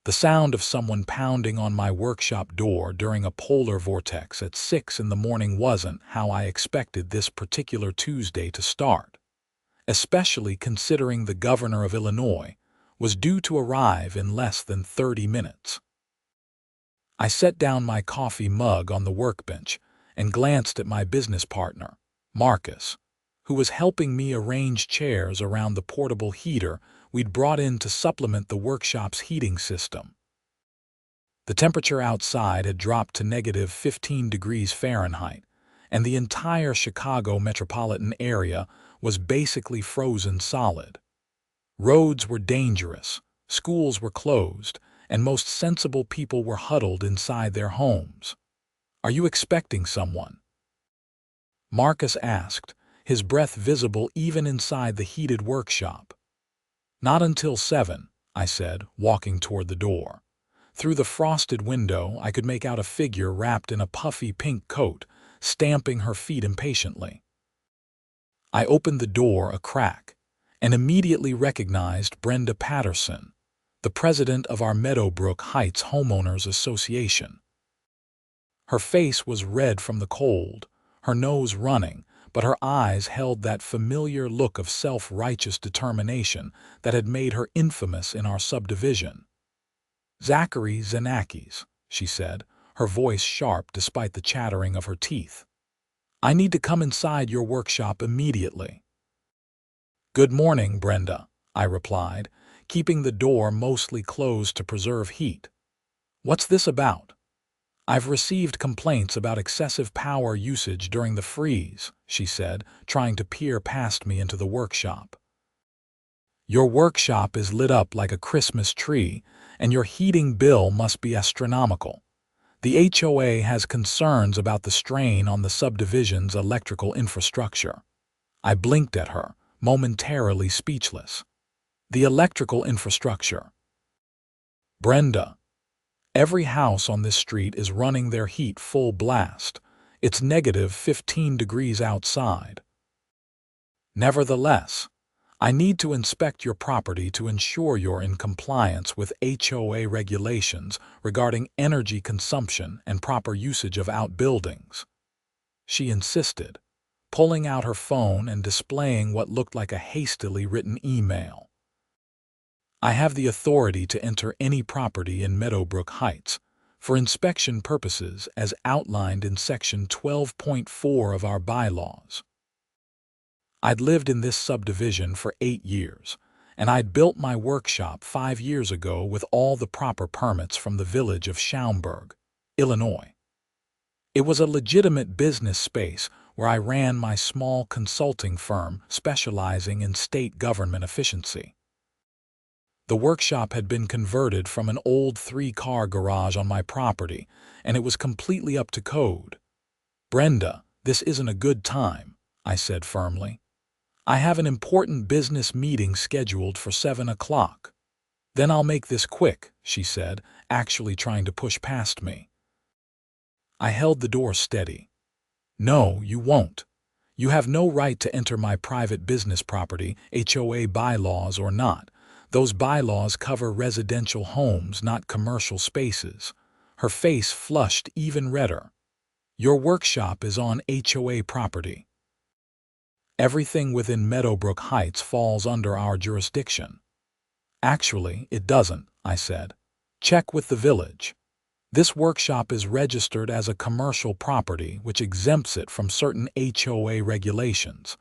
The sound of someone pounding on my workshop door during a polar vortex at 6 in the morning wasn't how I expected this particular Tuesday to start, especially considering the governor of Illinois was due to arrive in less than 30 minutes. I set down my coffee mug on the workbench and glanced at my business partner, Marcus, who was helping me arrange chairs around the portable heater we'd brought in to supplement the workshop's heating system. The temperature outside had dropped to negative 15 degrees Fahrenheit, and the entire Chicago metropolitan area was basically frozen solid. Roads were dangerous, schools were closed, and most sensible people were huddled inside their homes. "Are you expecting someone?" Marcus asked, his breath visible even inside the heated workshop. "Not until 7, I said, walking toward the door. Through the frosted window, I could make out a figure wrapped in a puffy pink coat, stamping her feet impatiently. I opened the door a crack and immediately recognized Brenda Patterson, the president of our Meadowbrook Heights Homeowners Association. Her face was red from the cold, her nose running, but her eyes held that familiar look of self-righteous determination that had made her infamous in our subdivision. "Zachary Xenakis," she said, her voice sharp despite the chattering of her teeth. "I need to come inside your workshop immediately." "Good morning, Brenda," I replied, keeping the door mostly closed to preserve heat. "What's this about?" "I've received complaints about excessive power usage during the freeze," she said, trying to peer past me into the workshop. "Your workshop is lit up like a Christmas tree, and your heating bill must be astronomical. The HOA has concerns about the strain on the subdivision's electrical infrastructure." I blinked at her, momentarily speechless. "The electrical infrastructure?" "Brenda, every house on this street is running their heat full blast. It's negative 15 degrees outside. Nevertheless, I need to inspect your property to ensure you're in compliance with HOA regulations regarding energy consumption and proper usage of outbuildings," she insisted, pulling out her phone and displaying what looked like a hastily written email. "I have the authority to enter any property in Meadowbrook Heights for inspection purposes as outlined in Section 12.4 of our bylaws." I'd lived in this subdivision for 8 years, and I'd built my workshop 5 years ago with all the proper permits from the village of Schaumburg, Illinois. It was a legitimate business space where I ran my small consulting firm specializing in state government efficiency. The workshop had been converted from an old 3-car garage on my property, and it was completely up to code. "Brenda, this isn't a good time," I said firmly. "I have an important business meeting scheduled for 7 o'clock. "Then I'll make this quick," she said, actually trying to push past me. I held the door steady. "No, you won't. You have no right to enter my private business property, HOA bylaws or not. Those bylaws cover residential homes, not commercial spaces." Her face flushed even redder. "Your workshop is on HOA property. Everything within Meadowbrook Heights falls under our jurisdiction." "Actually, it doesn't," I said. "Check with the village. This workshop is registered as a commercial property, which exempts it from certain HOA regulations.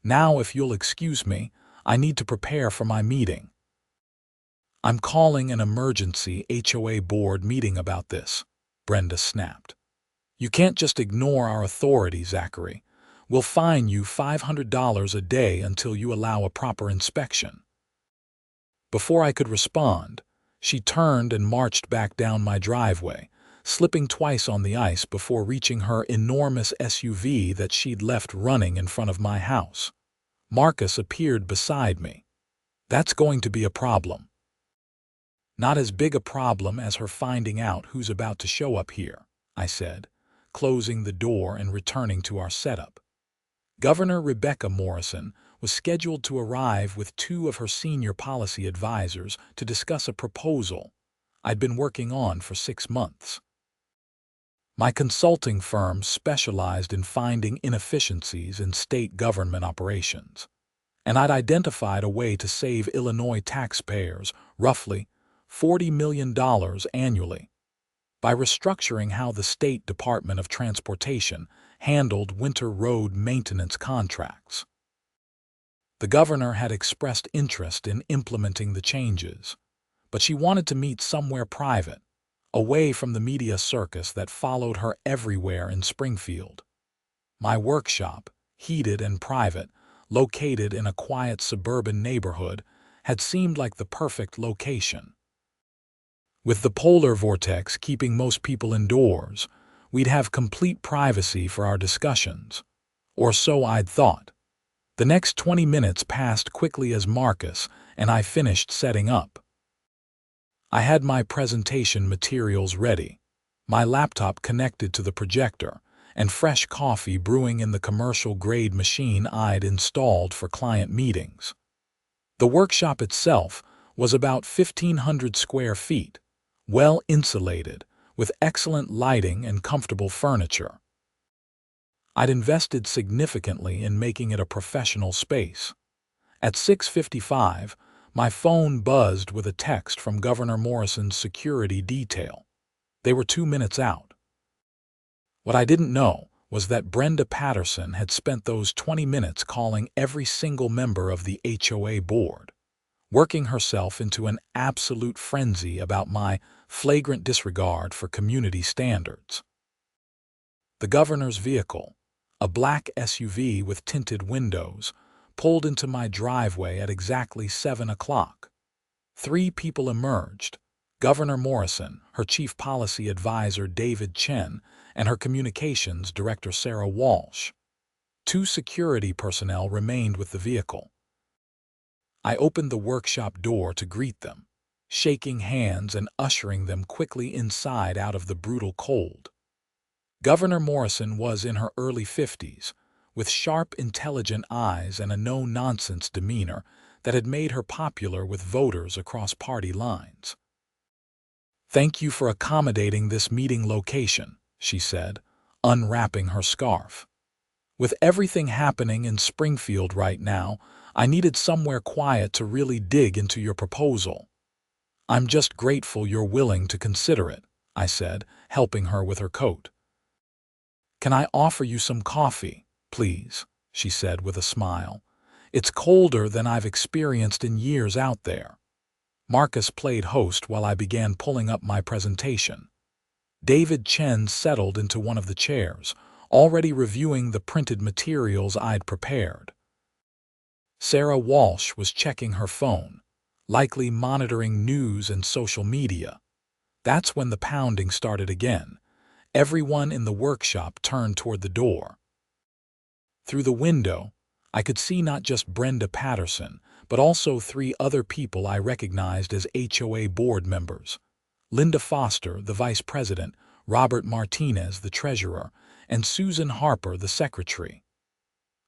Now, if you'll excuse me, I need to prepare for my meeting." "I'm calling an emergency HOA board meeting about this," Brenda snapped. "You can't just ignore our authority, Zachary. We'll fine you $500 a day until you allow a proper inspection." Before I could respond, she turned and marched back down my driveway, slipping twice on the ice before reaching her enormous SUV that she'd left running in front of my house. Marcus appeared beside me. "That's going to be a problem." "Not as big a problem as her finding out who's about to show up here," I said, closing the door and returning to our setup. Governor Rebecca Morrison was scheduled to arrive with 2 of her senior policy advisors to discuss a proposal I'd been working on for 6 months. My consulting firm specialized in finding inefficiencies in state government operations, and I'd identified a way to save Illinois taxpayers roughly $40 million annually by restructuring how the State Department of Transportation handled winter road maintenance contracts. The governor had expressed interest in implementing the changes, but she wanted to meet somewhere private, away from the media circus that followed her everywhere in Springfield. My workshop, heated and private, located in a quiet suburban neighborhood, had seemed like the perfect location. With the polar vortex keeping most people indoors, we'd have complete privacy for our discussions. Or so I'd thought. The next 20 minutes passed quickly as Marcus and I finished setting up. I had my presentation materials ready, my laptop connected to the projector, and fresh coffee brewing in the commercial-grade machine I'd installed for client meetings. The workshop itself was about 1,500 square feet, well insulated, with excellent lighting and comfortable furniture. I'd invested significantly in making it a professional space. At 6:55, my phone buzzed with a text from Governor Morrison's security detail. They were 2 minutes out. What I didn't know was that Brenda Patterson had spent those 20 minutes calling every single member of the HOA board, working herself into an absolute frenzy about my flagrant disregard for community standards. The governor's vehicle, a black SUV with tinted windows, pulled into my driveway at exactly 7 o'clock. 3 people emerged: Governor Morrison, her chief policy advisor David Chen, and her communications director Sarah Walsh. 2 security personnel remained with the vehicle. I opened the workshop door to greet them, shaking hands and ushering them quickly inside out of the brutal cold. Governor Morrison was in her early 50s, with sharp, intelligent eyes and a no-nonsense demeanor that had made her popular with voters across party lines. "Thank you for accommodating this meeting location," she said, unwrapping her scarf. "With everything happening in Springfield right now, I needed somewhere quiet to really dig into your proposal." "I'm just grateful you're willing to consider it," I said, helping her with her coat. "Can I offer you some coffee, please?" she said with a smile. "It's colder than I've experienced in years out there." Marcus played host while I began pulling up my presentation. David Chen settled into one of the chairs, already reviewing the printed materials I'd prepared. Sarah Walsh was checking her phone, likely monitoring news and social media. That's when the pounding started again. Everyone in the workshop turned toward the door. Through the window, I could see not just Brenda Patterson, but also 3 other people I recognized as HOA board members: Linda Foster, the vice president, Robert Martinez, the treasurer, and Susan Harper, the secretary.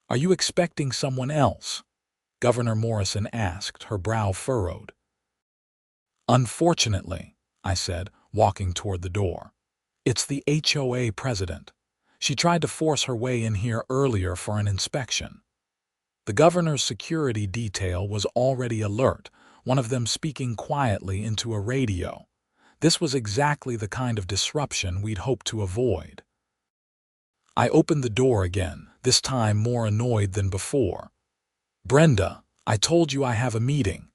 "Are you expecting someone else?" Governor Morrison asked, her brow furrowed. "Unfortunately," I said, walking toward the door. "It's the HOA president. She tried to force her way in here earlier for an inspection." The governor's security detail was already alert, one of them speaking quietly into a radio. This was exactly the kind of disruption we'd hoped to avoid. I opened the door again, this time more annoyed than before. "Brenda, I told you I have a meeting."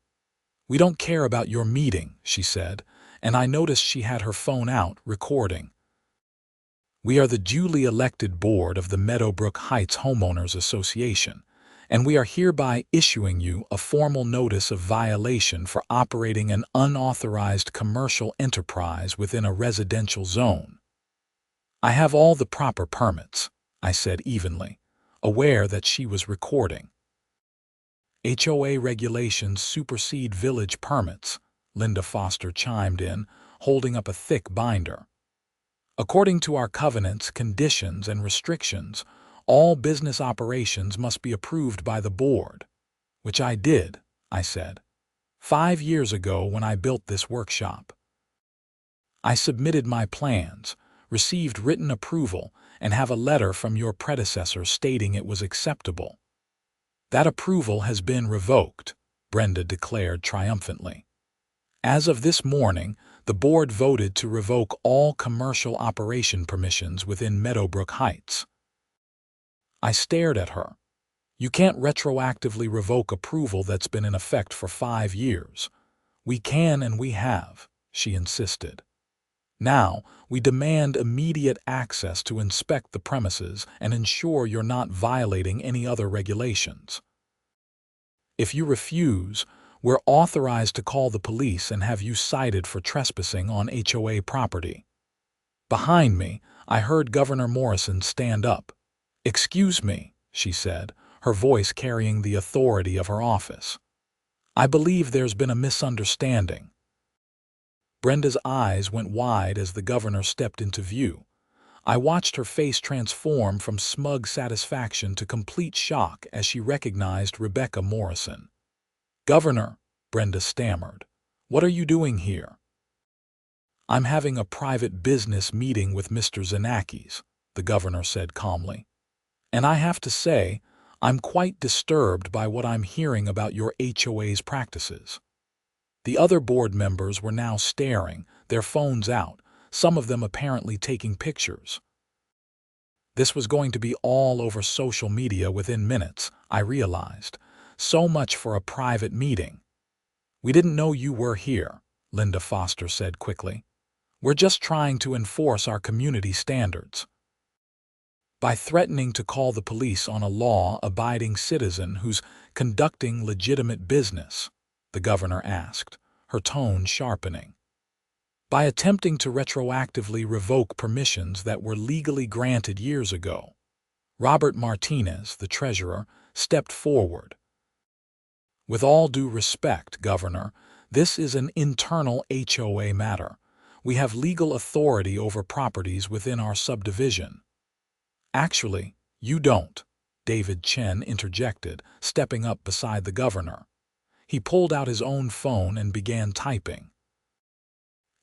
"We don't care about your meeting," she said, and I noticed she had her phone out, recording. "We are the duly elected board of the Meadowbrook Heights Homeowners Association, and we are hereby issuing you a formal notice of violation for operating an unauthorized commercial enterprise within a residential zone." "I have all the proper permits," I said evenly, aware that she was recording. "HOA regulations supersede village permits," Linda Foster chimed in, holding up a thick binder. "According to our covenants, conditions, and restrictions, all business operations must be approved by the board." "Which I did," I said, 5 years ago when I built this workshop." I submitted my plans, received written approval, and have a letter from your predecessor stating it was acceptable." "That approval has been revoked," Brenda declared triumphantly. "As of this morning, the board voted to revoke all commercial operation permissions within Meadowbrook Heights." I stared at her. "You can't retroactively revoke approval that's been in effect for 5 years. We can and we have," she insisted. "Now, we demand immediate access to inspect the premises and ensure you're not violating any other regulations. If you refuse, we're authorized to call the police and have you cited for trespassing on HOA property." Behind me, I heard Governor Morrison stand up. "Excuse me," she said, her voice carrying the authority of her office. "I believe there's been a misunderstanding." Brenda's eyes went wide as the governor stepped into view. I watched her face transform from smug satisfaction to complete shock as she recognized Rebecca Morrison. "Governor," Brenda stammered, "what are you doing here?" "I'm having a private business meeting with Mr. Xenakis," the governor said calmly. "And I have to say, I'm quite disturbed by what I'm hearing about your HOA's practices." The other board members were now staring, their phones out, some of them apparently taking pictures. This was going to be all over social media within minutes, I realized. So much for a private meeting. "We didn't know you were here," Linda Foster said quickly. "We're just trying to enforce our community standards." "By threatening to call the police on a law-abiding citizen who's conducting legitimate business?" the governor asked, her tone sharpening. "By attempting to retroactively revoke permissions that were legally granted years ago." Robert Martinez, the treasurer, stepped forward. "With all due respect, Governor, this is an internal HOA matter. We have legal authority over properties within our subdivision." "Actually, you don't," David Chen interjected, stepping up beside the governor. He pulled out his own phone and began typing.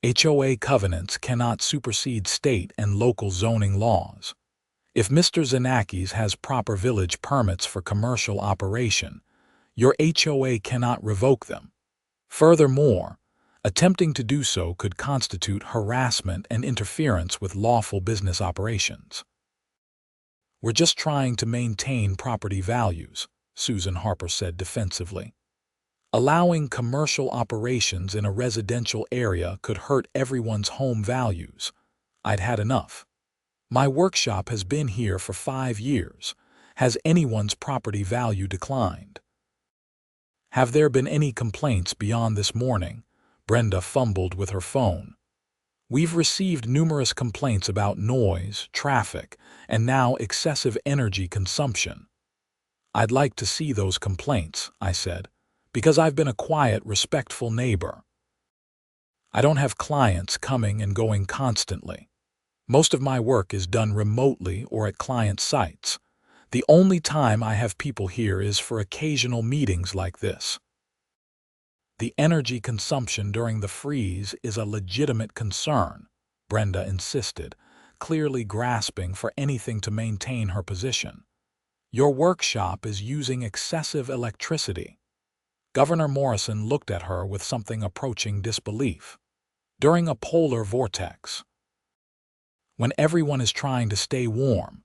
"HOA covenants cannot supersede state and local zoning laws. If Mr. Xenakis has proper village permits for commercial operation, your HOA cannot revoke them. Furthermore, attempting to do so could constitute harassment and interference with lawful business operations." "We're just trying to maintain property values," Susan Harper said defensively. "Allowing commercial operations in a residential area could hurt everyone's home values. I'd had enough. My workshop has been here for 5 years. Has anyone's property value declined?" "Have there been any complaints beyond this morning?" Brenda fumbled with her phone. "We've received numerous complaints about noise, traffic, and now excessive energy consumption." "I'd like to see those complaints," I said, "because I've been a quiet, respectful neighbor. I don't have clients coming and going constantly. Most of my work is done remotely or at client sites. The only time I have people here is for occasional meetings like this." "The energy consumption during the freeze is a legitimate concern," Brenda insisted, clearly grasping for anything to maintain her position. "Your workshop is using excessive electricity." Governor Morrison looked at her with something approaching disbelief. "During a polar vortex, when everyone is trying to stay warm,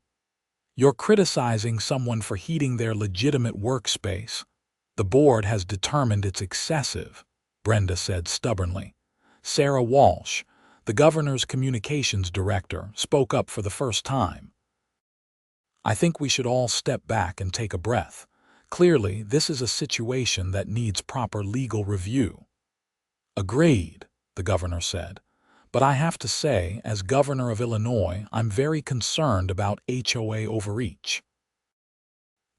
you're criticizing someone for heating their legitimate workspace. The board has determined it's excessive," Brenda said stubbornly. Sarah Walsh, the governor's communications director, spoke up for the first time. "I think we should all step back and take a breath. Clearly, this is a situation that needs proper legal review." "Agreed," the governor said. "But I have to say, as governor of Illinois, I'm very concerned about HOA overreach.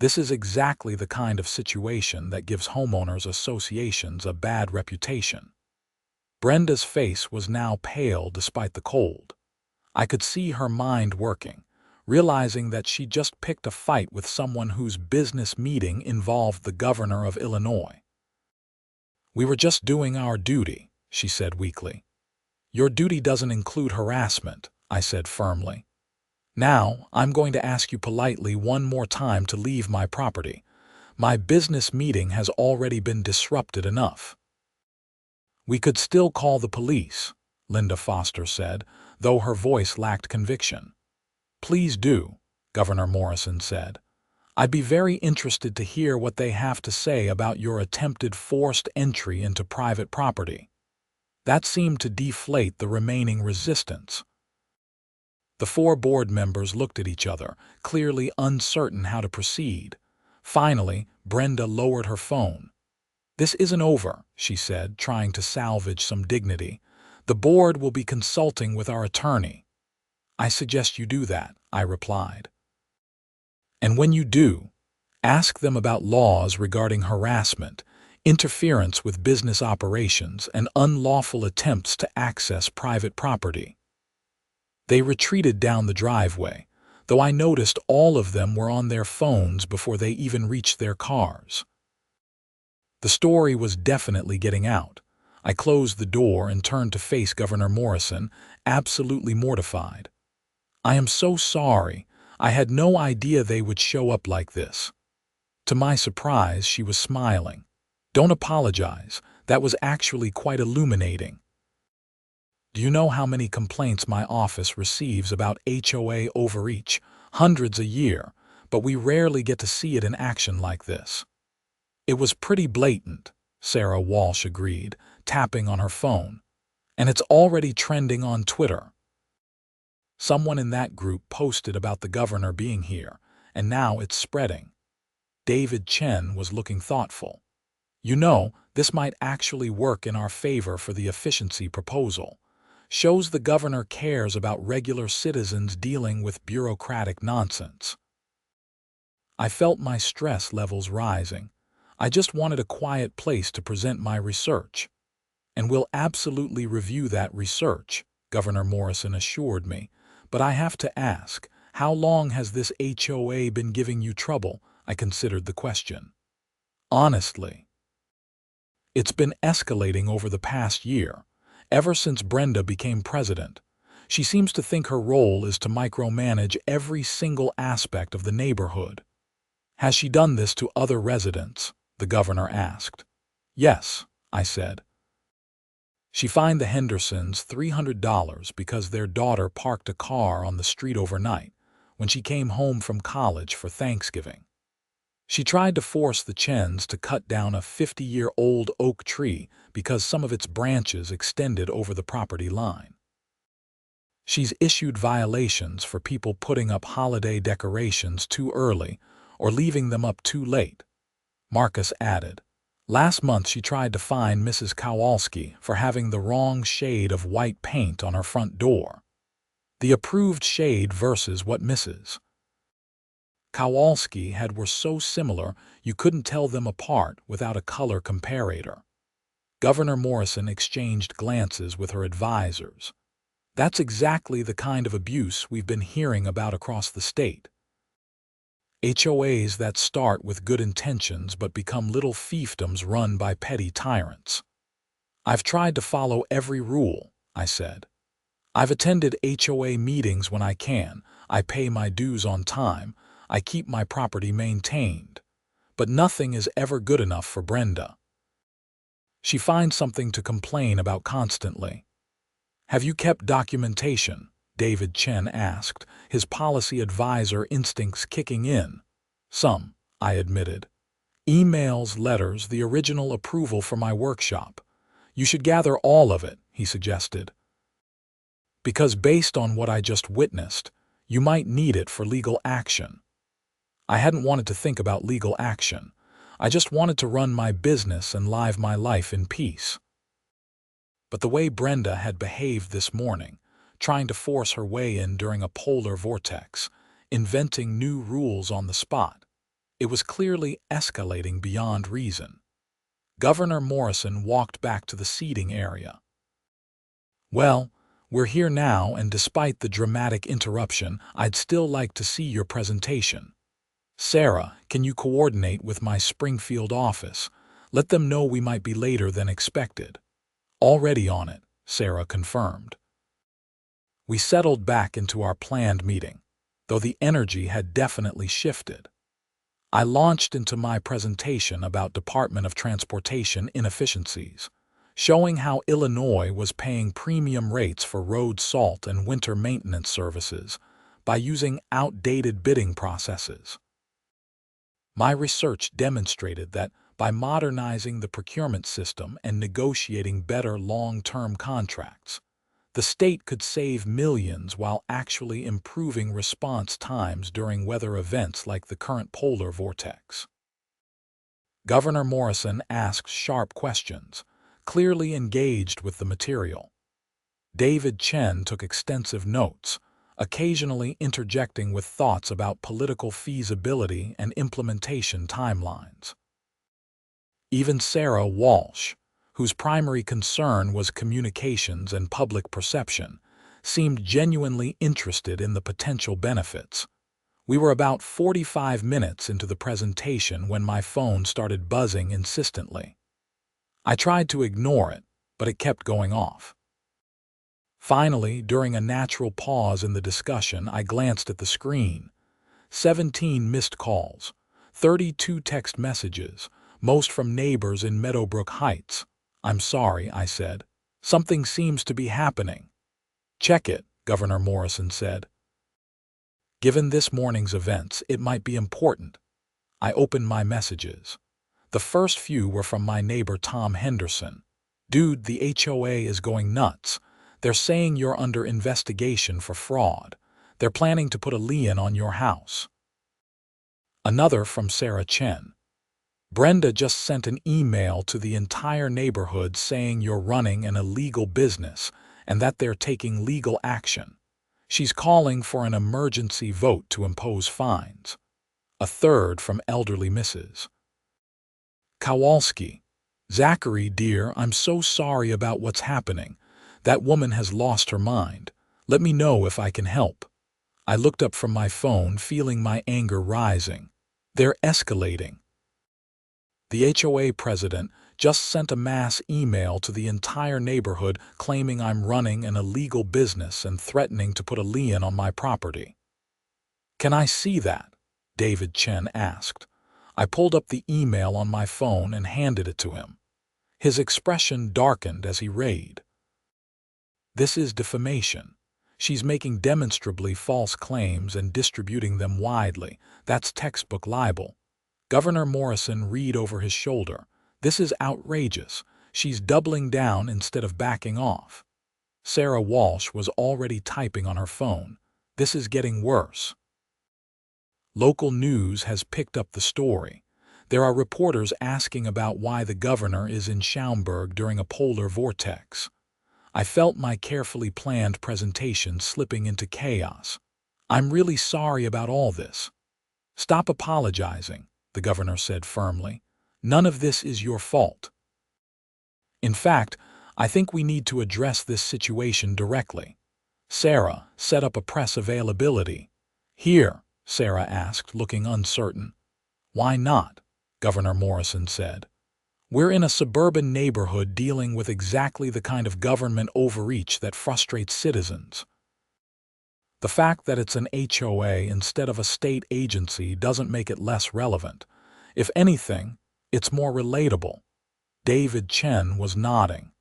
This is exactly the kind of situation that gives homeowners associations a bad reputation." Brenda's face was now pale despite the cold. I could see her mind working, realizing that she just picked a fight with someone whose business meeting involved the governor of Illinois. "We were just doing our duty," she said weakly. Your duty doesn't include harassment, I said firmly. Now, I'm going to ask you politely one more time to leave my property. My business meeting has already been disrupted enough. We could still call the police, Linda Foster said, though her voice lacked conviction. Please do, Governor Morrison said. I'd be very interested to hear what they have to say about your attempted forced entry into private property. That seemed to deflate the remaining resistance. The four board members looked at each other, clearly uncertain how to proceed. Finally, Brenda lowered her phone. This isn't over, she said, trying to salvage some dignity. The board will be consulting with our attorney. I suggest you do that, I replied. And when you do, ask them about laws regarding harassment, interference with business operations, and unlawful attempts to access private property. They retreated down the driveway, though I noticed all of them were on their phones before they even reached their cars. The story was definitely getting out. I closed the door and turned to face Governor Morrison, absolutely mortified. I am so sorry. I had no idea they would show up like this. To my surprise, she was smiling. Don't apologize. That was actually quite illuminating. Do you know how many complaints my office receives about HOA overreach? Hundreds a year, but we rarely get to see it in action like this. It was pretty blatant, Sarah Walsh agreed, tapping on her phone. And it's already trending on Twitter. Someone in that group posted about the governor being here, and now it's spreading. David Chen was looking thoughtful. You know, this might actually work in our favor for the efficiency proposal. Shows the governor cares about regular citizens dealing with bureaucratic nonsense. I felt my stress levels rising. I just wanted a quiet place to present my research. And we'll absolutely review that research, Governor Morrison assured me. But I have to ask, how long has this HOA been giving you trouble? I considered the question. Honestly, it's been escalating over the past year, ever since Brenda became president. She seems to think her role is to micromanage every single aspect of the neighborhood. Has she done this to other residents? The governor asked. Yes, I said. She fined the Hendersons $300 because their daughter parked a car on the street overnight when she came home from college for Thanksgiving. She tried to force the Chens to cut down a 50-year-old oak tree because some of its branches extended over the property line. She's issued violations for people putting up holiday decorations too early or leaving them up too late, Marcus added. Last month she tried to fine Mrs. Kowalski for having the wrong shade of white paint on her front door. The approved shade versus what Mrs. Kowalski had were so similar you couldn't tell them apart without a color comparator. Governor Morrison exchanged glances with her advisors. That's exactly the kind of abuse we've been hearing about across the state. HOAs that start with good intentions but become little fiefdoms run by petty tyrants. I've tried to follow every rule, I said. I've attended HOA meetings when I can, I pay my dues on time, I keep my property maintained. But nothing is ever good enough for Brenda. She finds something to complain about constantly. Have you kept documentation? David Chen asked, his policy advisor instincts kicking in. Some, I admitted. Emails, letters, the original approval for my workshop. You should gather all of it, he suggested. Because based on what I just witnessed, you might need it for legal action. I hadn't wanted to think about legal action. I just wanted to run my business and live my life in peace. But the way Brenda had behaved this morning, trying to force her way in during a polar vortex, inventing new rules on the spot, it was clearly escalating beyond reason. Governor Morrison walked back to the seating area. Well, we're here now, and despite the dramatic interruption, I'd still like to see your presentation. Sarah, can you coordinate with my Springfield office? Let them know we might be later than expected. Already on it, Sarah confirmed. We settled back into our planned meeting, though the energy had definitely shifted. I launched into my presentation about Department of Transportation inefficiencies, showing how Illinois was paying premium rates for road salt and winter maintenance services by using outdated bidding processes. My research demonstrated that by modernizing the procurement system and negotiating better long-term contracts, the state could save millions while actually improving response times during weather events like the current polar vortex. Governor Morrison asked sharp questions, clearly engaged with the material. David Chen took extensive notes, occasionally interjecting with thoughts about political feasibility and implementation timelines. Even Sarah Walsh, whose primary concern was communications and public perception, seemed genuinely interested in the potential benefits. We were about 45 minutes into the presentation when my phone started buzzing insistently. I tried to ignore it, but it kept going off. Finally, during a natural pause in the discussion, I glanced at the screen. 17 missed calls, 32 text messages, most from neighbors in Meadowbrook Heights. "I'm sorry," I said. "Something seems to be happening." "Check it," Governor Morrison said. Given this morning's events, it might be important. I opened my messages. The first few were from my neighbor Tom Henderson. "Dude, the HOA is going nuts. They're saying you're under investigation for fraud. They're planning to put a lien on your house." Another from Sarah Chen. "Brenda just sent an email to the entire neighborhood saying you're running an illegal business and that they're taking legal action. She's calling for an emergency vote to impose fines." A third from elderly Mrs. Kowalski. "Zachary, dear, I'm so sorry about what's happening. That woman has lost her mind. Let me know if I can help." I looked up from my phone, feeling my anger rising. "They're escalating." The HOA president just sent a mass email to the entire neighborhood claiming I'm running an illegal business and threatening to put a lien on my property. "Can I see that?" David Chen asked. I pulled up the email on my phone and handed it to him. His expression darkened as he read. "This is defamation. She's making demonstrably false claims and distributing them widely. That's textbook libel." Governor Morrison read over his shoulder. "This is outrageous. She's doubling down instead of backing off." Sarah Walsh was already typing on her phone. "This is getting worse." Local news has picked up the story. There are reporters asking about why the governor is in Schaumburg during a polar vortex. I felt my carefully planned presentation slipping into chaos. "I'm really sorry about all this." "Stop apologizing," the governor said firmly. "None of this is your fault. In fact, I think we need to address this situation directly." Sarah set up a press availability. "Here?" Sarah asked, looking uncertain. "Why not?" Governor Morrison said. "We're in a suburban neighborhood dealing with exactly the kind of government overreach that frustrates citizens. The fact that it's an HOA instead of a state agency doesn't make it less relevant. If anything, it's more relatable." David Chen was nodding.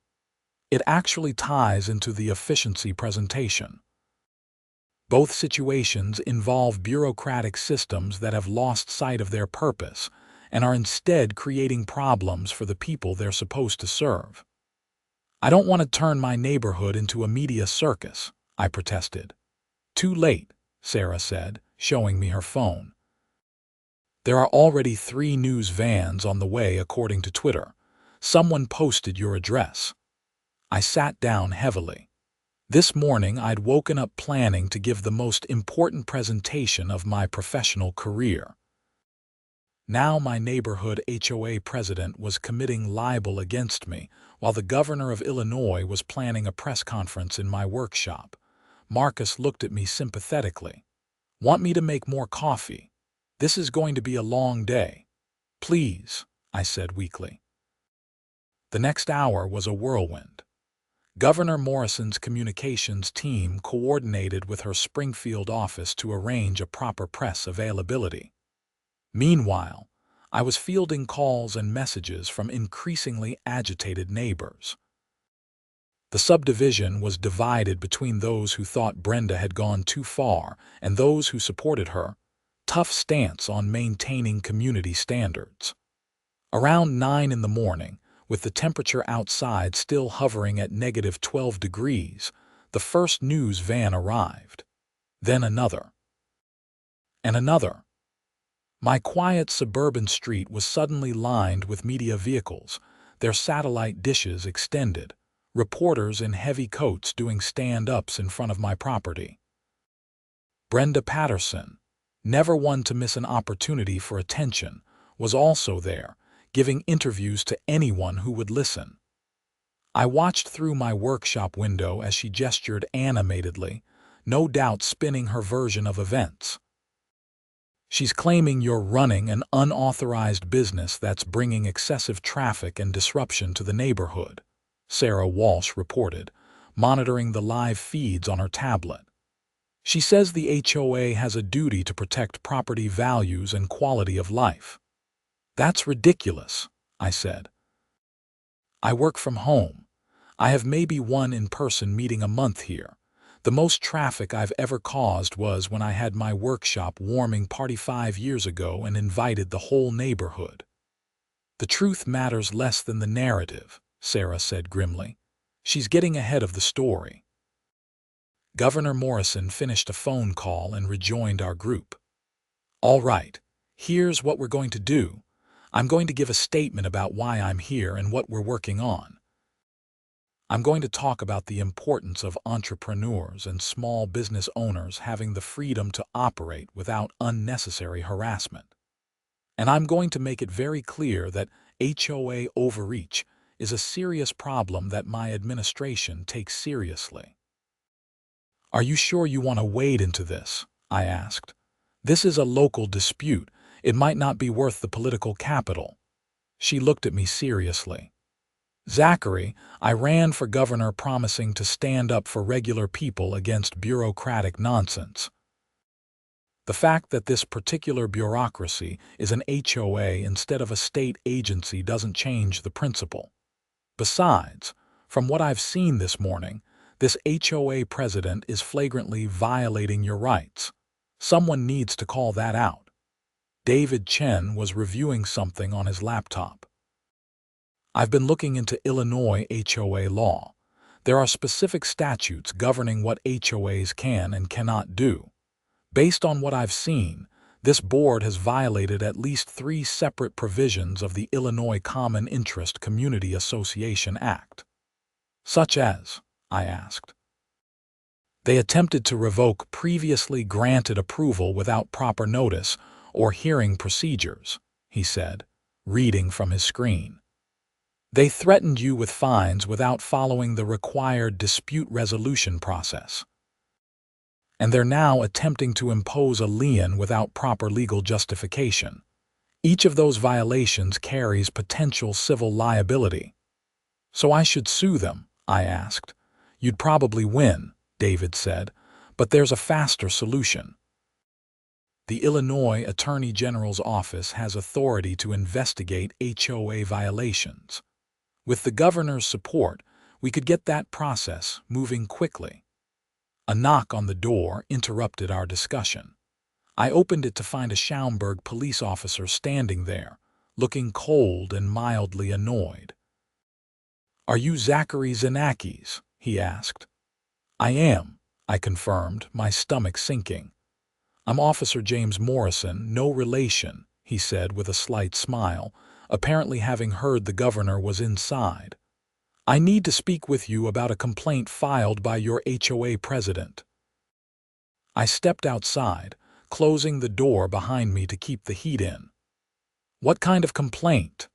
"It actually ties into the efficiency presentation. Both situations involve bureaucratic systems that have lost sight of their purpose and are instead creating problems for the people they're supposed to serve." "I don't want to turn my neighborhood into a media circus," I protested. "Too late," Sarah said, showing me her phone. "There are already 3 news vans on the way according to Twitter. Someone posted your address." I sat down heavily. This morning I'd woken up planning to give the most important presentation of my professional career. Now my neighborhood HOA president was committing libel against me, while the governor of Illinois was planning a press conference in my workshop. Marcus looked at me sympathetically. "Want me to make more coffee? This is going to be a long day." "Please," I said weakly. The next hour was a whirlwind. Governor Morrison's communications team coordinated with her Springfield office to arrange a proper press availability. Meanwhile, I was fielding calls and messages from increasingly agitated neighbors. The subdivision was divided between those who thought Brenda had gone too far and those who supported her tough stance on maintaining community standards. Around 9 in the morning, with the temperature outside still hovering at -12 degrees, the first news van arrived. Then another. And another. My quiet suburban street was suddenly lined with media vehicles, their satellite dishes extended, reporters in heavy coats doing stand-ups in front of my property. Brenda Patterson, never one to miss an opportunity for attention, was also there, giving interviews to anyone who would listen. I watched through my workshop window as she gestured animatedly, no doubt spinning her version of events. "She's claiming you're running an unauthorized business that's bringing excessive traffic and disruption to the neighborhood," Sarah Walsh reported, monitoring the live feeds on her tablet. "She says the HOA has a duty to protect property values and quality of life." "That's ridiculous," I said. "I work from home. I have maybe one in-person meeting a month here. The most traffic I've ever caused was when I had my workshop warming party 5 years ago and invited the whole neighborhood." "The truth matters less than the narrative," Sarah said grimly. "She's getting ahead of the story." Governor Morrison finished a phone call and rejoined our group. "All right, here's what we're going to do. I'm going to give a statement about why I'm here and what we're working on. I'm going to talk about the importance of entrepreneurs and small business owners having the freedom to operate without unnecessary harassment. And I'm going to make it very clear that HOA overreach is a serious problem that my administration takes seriously." "Are you sure you want to wade into this?" I asked. "This is a local dispute. It might not be worth the political capital." She looked at me seriously. "Zachary, I ran for governor promising to stand up for regular people against bureaucratic nonsense. The fact that this particular bureaucracy is an HOA instead of a state agency doesn't change the principle. Besides, from what I've seen this morning, this HOA president is flagrantly violating your rights. Someone needs to call that out." David Chen was reviewing something on his laptop. "I've been looking into Illinois HOA law. There are specific statutes governing what HOAs can and cannot do. Based on what I've seen, this board has violated at least 3 separate provisions of the Illinois Common Interest Community Association Act." "Such as?" I asked. "They attempted to revoke previously granted approval without proper notice or hearing procedures," he said, reading from his screen. "They threatened you with fines without following the required dispute resolution process. And they're now attempting to impose a lien without proper legal justification. Each of those violations carries potential civil liability." "So I should sue them?" I asked. "You'd probably win," David said, "but there's a faster solution. The Illinois Attorney General's office has authority to investigate HOA violations. With the governor's support, we could get that process moving quickly." A knock on the door interrupted our discussion. I opened it to find a Schaumburg police officer standing there, looking cold and mildly annoyed. "Are you Zachary Xenakis?" he asked. "I am," I confirmed, my stomach sinking. "I'm Officer James Morrison, no relation," he said with a slight smile, apparently having heard the governor was inside. "I need to speak with you about a complaint filed by your HOA president." I stepped outside, closing the door behind me to keep the heat in. "What kind of complaint?"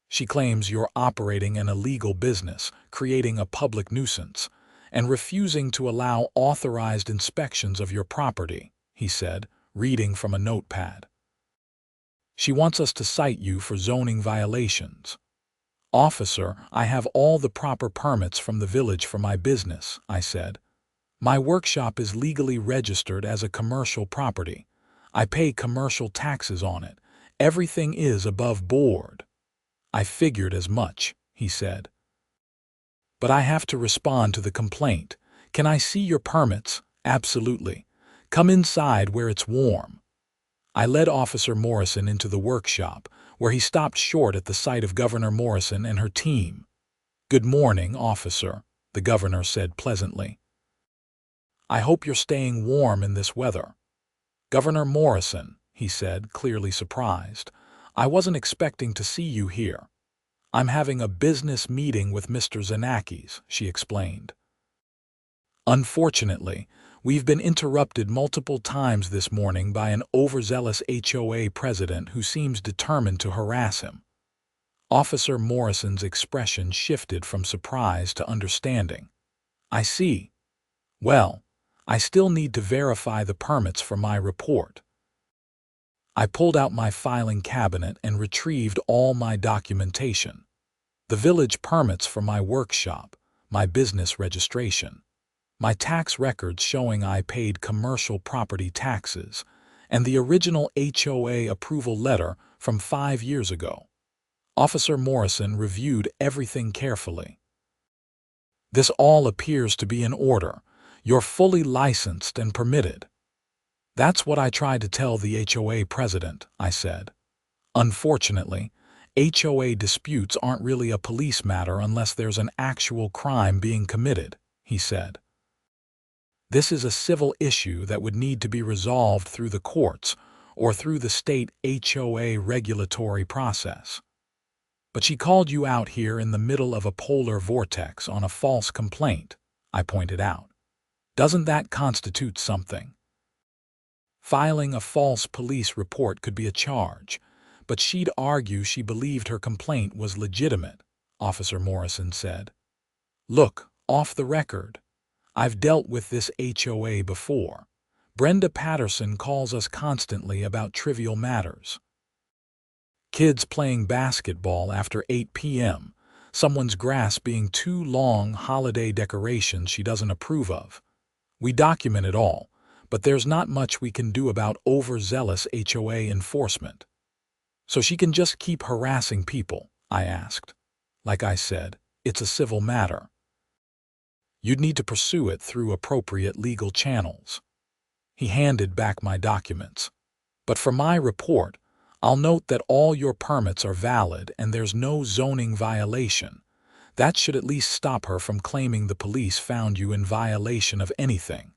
"She claims you're operating an illegal business, creating a public nuisance, and refusing to allow authorized inspections of your property," he said, reading from a notepad. "She wants us to cite you for zoning violations." "Officer, I have all the proper permits from the village for my business," I said. "My workshop is legally registered as a commercial property. I pay commercial taxes on it. Everything is above board." "I figured as much," he said. "But I have to respond to the complaint. Can I see your permits?" "Absolutely. Come inside where it's warm." I led Officer Morrison into the workshop, where he stopped short at the sight of Governor Morrison and her team. "Good morning, officer," the governor said pleasantly. "I hope you're staying warm in this weather." "Governor Morrison," he said, clearly surprised, "I wasn't expecting to see you here." "I'm having a business meeting with Mr. Xenakis," she explained. "Unfortunately, we've been interrupted multiple times this morning by an overzealous HOA president who seems determined to harass him." Officer Morrison's expression shifted from surprise to understanding. "I see. Well, I still need to verify the permits for my report." I pulled out my filing cabinet and retrieved all my documentation. The village permits for my workshop, my business registration, my tax records showing I paid commercial property taxes, and the original HOA approval letter from 5 years ago. Officer Morrison reviewed everything carefully. "This all appears to be in order. You're fully licensed and permitted." "That's what I tried to tell the HOA president," I said. "Unfortunately, HOA disputes aren't really a police matter unless there's an actual crime being committed," he said. "This is a civil issue that would need to be resolved through the courts or through the state HOA regulatory process." "But she called you out here in the middle of a polar vortex on a false complaint," I pointed out. "Doesn't that constitute something?" "Filing a false police report could be a charge, but she'd argue she believed her complaint was legitimate," Officer Morrison said. "Look, off the record, I've dealt with this HOA before. Brenda Patterson calls us constantly about trivial matters. Kids playing basketball after 8 p.m., someone's grass being too long, holiday decorations she doesn't approve of. We document it all, but there's not much we can do about overzealous HOA enforcement." "So she can just keep harassing people?" I asked. "Like I said, it's a civil matter. You'd need to pursue it through appropriate legal channels." He handed back my documents. "But for my report, I'll note that all your permits are valid and there's no zoning violation. That should at least stop her from claiming the police found you in violation of anything."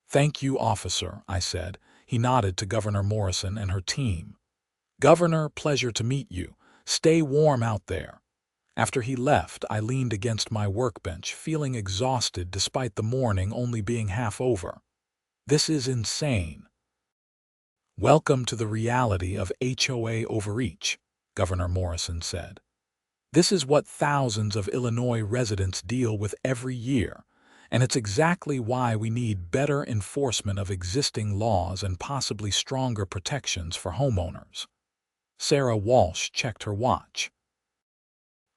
"Thank you, officer," I said. He nodded to Governor Morrison and her team. "Governor, pleasure to meet you. Stay warm out there." After he left, I leaned against my workbench, feeling exhausted despite the morning only being half over. This is insane. "Welcome to the reality of HOA overreach," Governor Morrison said. "This is what thousands of Illinois residents deal with every year, and it's exactly why we need better enforcement of existing laws and possibly stronger protections for homeowners." Sarah Walsh checked her watch.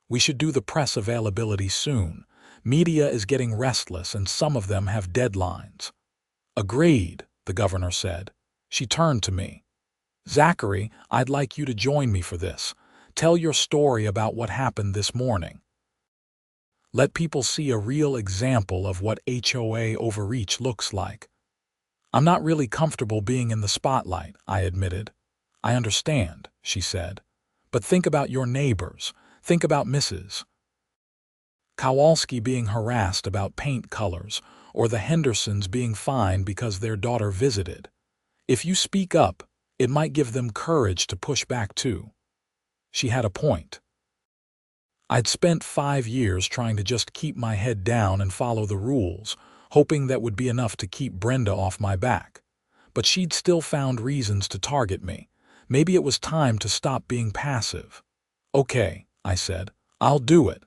"We should do the press availability soon. Media is getting restless and some of them have deadlines." "Agreed," the governor said. She turned to me. "Zachary, I'd like you to join me for this. Tell your story about what happened this morning. Let people see a real example of what HOA overreach looks like." "I'm not really comfortable being in the spotlight," I admitted. "I understand," she said. "But think about your neighbors. Think about Mrs. Kowalski being harassed about paint colors, or the Hendersons being fined because their daughter visited. If you speak up, it might give them courage to push back too." She had a point. I'd spent 5 years trying to just keep my head down and follow the rules, hoping that would be enough to keep Brenda off my back. But she'd still found reasons to target me. Maybe it was time to stop being passive. "Okay," I said. "I'll do it."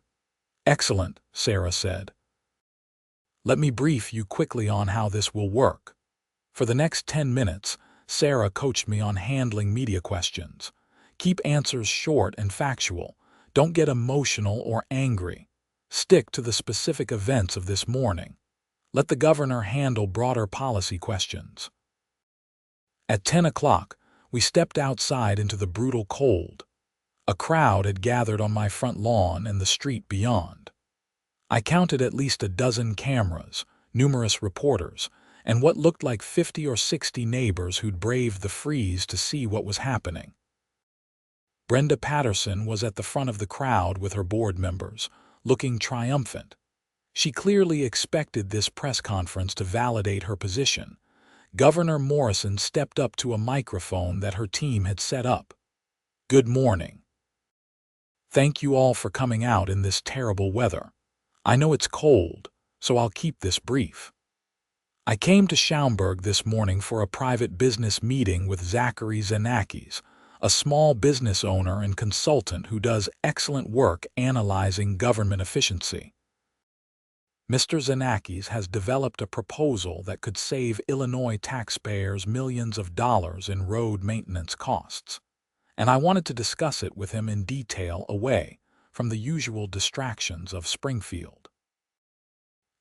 "Excellent," Sarah said. "Let me brief you quickly on how this will work." For the next 10 minutes, Sarah coached me on handling media questions. "Keep answers short and factual. Don't get emotional or angry. Stick to the specific events of this morning. Let the governor handle broader policy questions. At 10 o'clock, we stepped outside into the brutal cold. A crowd had gathered on my front lawn and the street beyond. I counted at least a dozen cameras, numerous reporters, and what looked like 50 or 60 neighbors who'd braved the freeze to see what was happening. Brenda Patterson was at the front of the crowd with her board members, looking triumphant. She clearly expected this press conference to validate her position. Governor Morrison stepped up to a microphone that her team had set up. "Good morning. Thank you all for coming out in this terrible weather. I know it's cold, so I'll keep this brief. I came to Schaumburg this morning for a private business meeting with Zachary Xenakis, a small business owner and consultant who does excellent work analyzing government efficiency. Mr. Xenakis has developed a proposal that could save Illinois taxpayers millions of dollars in road maintenance costs, and I wanted to discuss it with him in detail away from the usual distractions of Springfield.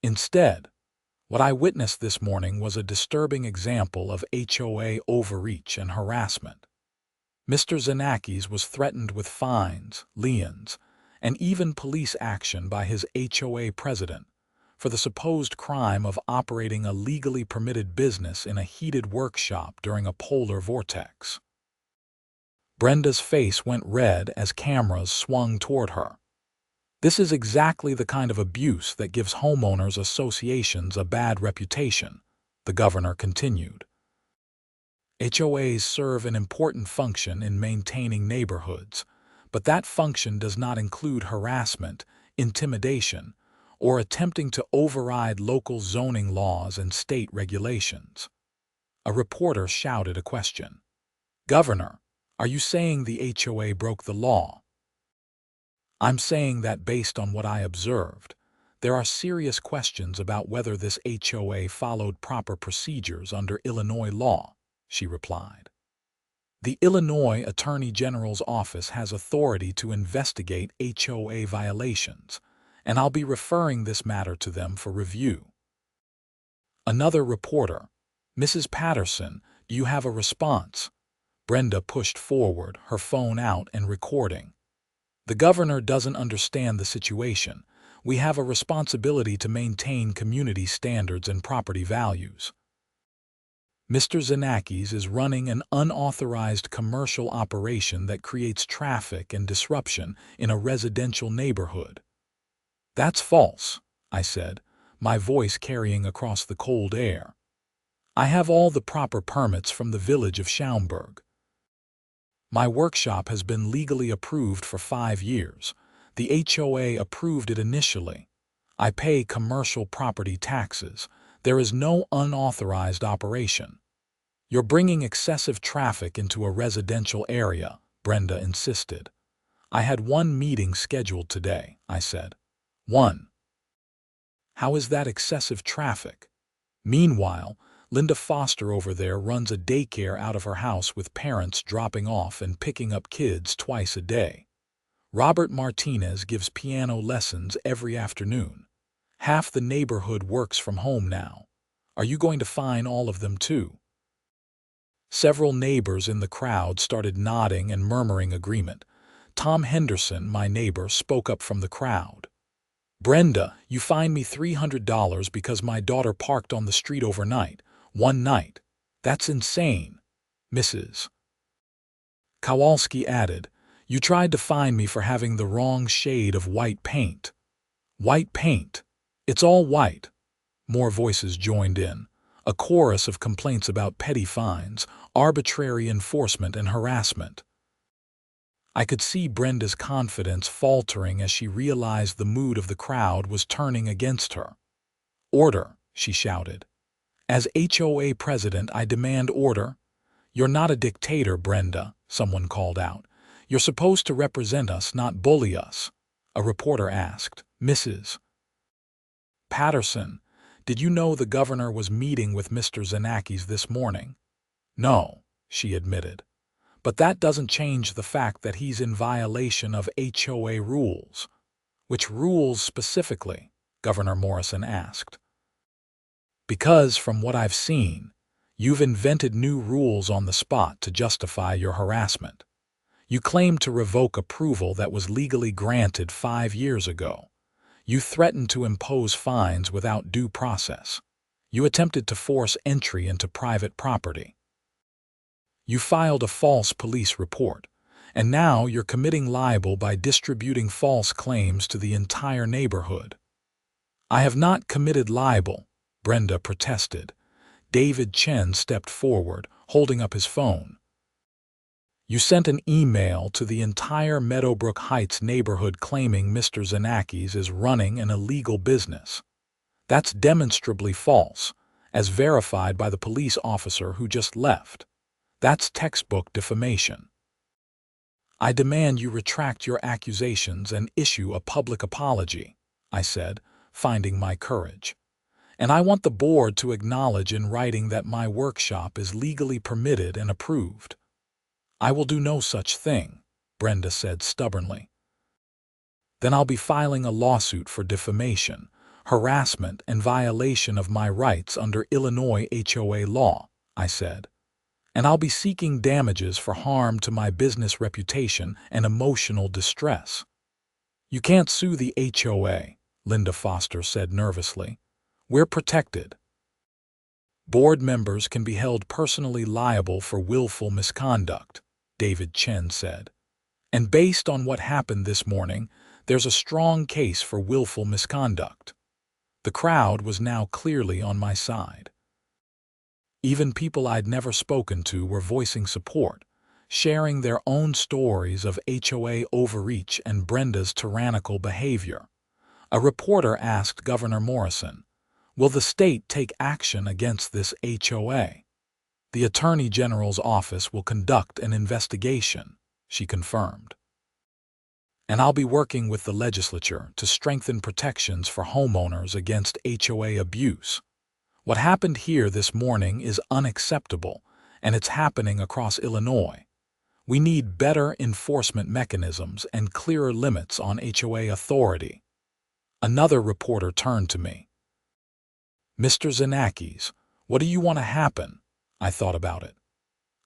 Instead, what I witnessed this morning was a disturbing example of HOA overreach and harassment. Mr. Xenakis was threatened with fines, liens, and even police action by his HOA president for the supposed crime of operating a legally permitted business in a heated workshop during a polar vortex. Brenda's face went red as cameras swung toward her. This is exactly the kind of abuse that gives homeowners associations a bad reputation, the governor continued. HOAs serve an important function in maintaining neighborhoods, but that function does not include harassment, intimidation, or attempting to override local zoning laws and state regulations. A reporter shouted a question. "Governor, are you saying the HOA broke the law?" "I'm saying that based on what I observed, there are serious questions about whether this HOA followed proper procedures under Illinois law," she replied. "The Illinois Attorney General's office has authority to investigate HOA violations, and I'll be referring this matter to them for review." Another reporter, "Mrs. Patterson, do you have a response?" Brenda pushed forward, her phone out and recording. "The governor doesn't understand the situation. We have a responsibility to maintain community standards and property values. Mr. Xenakis is running an unauthorized commercial operation that creates traffic and disruption in a residential neighborhood." "That's false," I said, my voice carrying across the cold air. "I have all the proper permits from the village of Schaumburg. My workshop has been legally approved for 5 years. The HOA approved it initially. I pay commercial property taxes. There is no unauthorized operation." "You're bringing excessive traffic into a residential area," Brenda insisted. "I had one meeting scheduled today," I said. "One. How is that excessive traffic?" Meanwhile, Linda Foster over there runs a daycare out of her house with parents dropping off and picking up kids twice a day. Robert Martinez gives piano lessons every afternoon. Half the neighborhood works from home now. Are you going to fine all of them too?" Several neighbors in the crowd started nodding and murmuring agreement. Tom Henderson, my neighbor, spoke up from the crowd. "Brenda, you fined me $300 because my daughter parked on the street overnight, one night. That's insane." Mrs. Kowalski added, "You tried to fine me for having the wrong shade of white paint." "White paint? It's all white." More voices joined in. A chorus of complaints about petty fines, arbitrary enforcement, and harassment. I could see Brenda's confidence faltering as she realized the mood of the crowd was turning against her. "Order," she shouted. "As HOA president, I demand order." "You're not a dictator, Brenda," someone called out. "You're supposed to represent us, not bully us." A reporter asked, "Mrs. Patterson, did you know the governor was meeting with Mr. Xenakis this morning?" "No," she admitted. But that doesn't change the fact that he's in violation of HOA rules. Which rules specifically? Governor Morrison asked. Because, from what I've seen, you've invented new rules on the spot to justify your harassment. You claim to revoke approval that was legally granted 5 years ago. You threatened to impose fines without due process. You attempted to force entry into private property. You filed a false police report, and now you're committing libel by distributing false claims to the entire neighborhood. I have not committed libel, Brenda protested. David Chen stepped forward, holding up his phone. You sent an email to the entire Meadowbrook Heights neighborhood claiming Mr. Xenakis is running an illegal business. That's demonstrably false, as verified by the police officer who just left. That's textbook defamation. I demand you retract your accusations and issue a public apology, I said, finding my courage. And I want the board to acknowledge in writing that my workshop is legally permitted and approved. I will do no such thing, Brenda said stubbornly. Then I'll be filing a lawsuit for defamation, harassment, and violation of my rights under Illinois HOA law, I said. And I'll be seeking damages for harm to my business reputation and emotional distress. You can't sue the HOA, Linda Foster said nervously. We're protected. Board members can be held personally liable for willful misconduct, David Chen said. And based on what happened this morning, there's a strong case for willful misconduct. The crowd was now clearly on my side. Even people I'd never spoken to were voicing support, sharing their own stories of HOA overreach and Brenda's tyrannical behavior. A reporter asked Governor Morrison, "Will the state take action against this HOA?" "The Attorney General's office will conduct an investigation," she confirmed. "And I'll be working with the legislature to strengthen protections for homeowners against HOA abuse. What happened here this morning is unacceptable, and it's happening across Illinois. We need better enforcement mechanisms and clearer limits on HOA authority." Another reporter turned to me. "Mr. Xenakis, what do you want to happen?" I thought about it.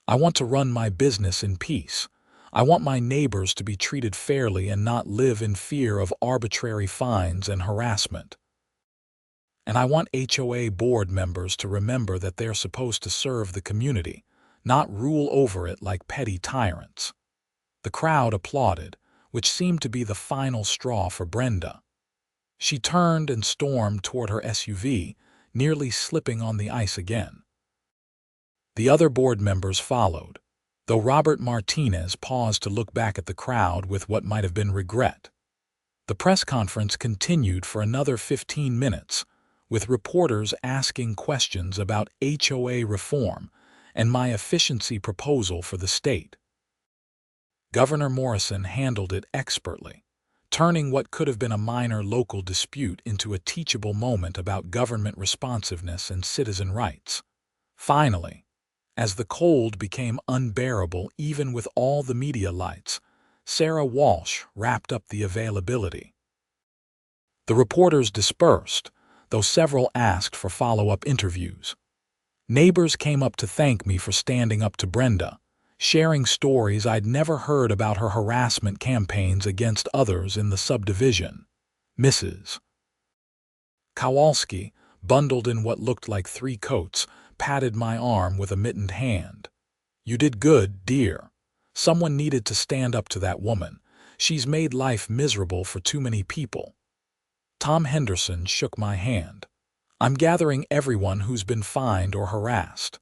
"I want to run my business in peace. I want my neighbors to be treated fairly and not live in fear of arbitrary fines and harassment. And I want HOA board members to remember that they're supposed to serve the community, not rule over it like petty tyrants." The crowd applauded, which seemed to be the final straw for Brenda. She turned and stormed toward her SUV, nearly slipping on the ice again. The other board members followed, though Robert Martinez paused to look back at the crowd with what might have been regret. The press conference continued for another 15 minutes, with reporters asking questions about HOA reform and my efficiency proposal for the state. Governor Morrison handled it expertly, turning what could have been a minor local dispute into a teachable moment about government responsiveness and citizen rights. Finally, as the cold became unbearable even with all the media lights, Sarah Walsh wrapped up the availability. The reporters dispersed, though several asked for follow-up interviews. Neighbors came up to thank me for standing up to Brenda, sharing stories I'd never heard about her harassment campaigns against others in the subdivision. Mrs. Kowalski, bundled in what looked like 3 coats, patted my arm with a mittened hand. "You did good, dear. Someone needed to stand up to that woman. She's made life miserable for too many people." Tom Henderson shook my hand. "I'm gathering everyone who's been fined or harassed.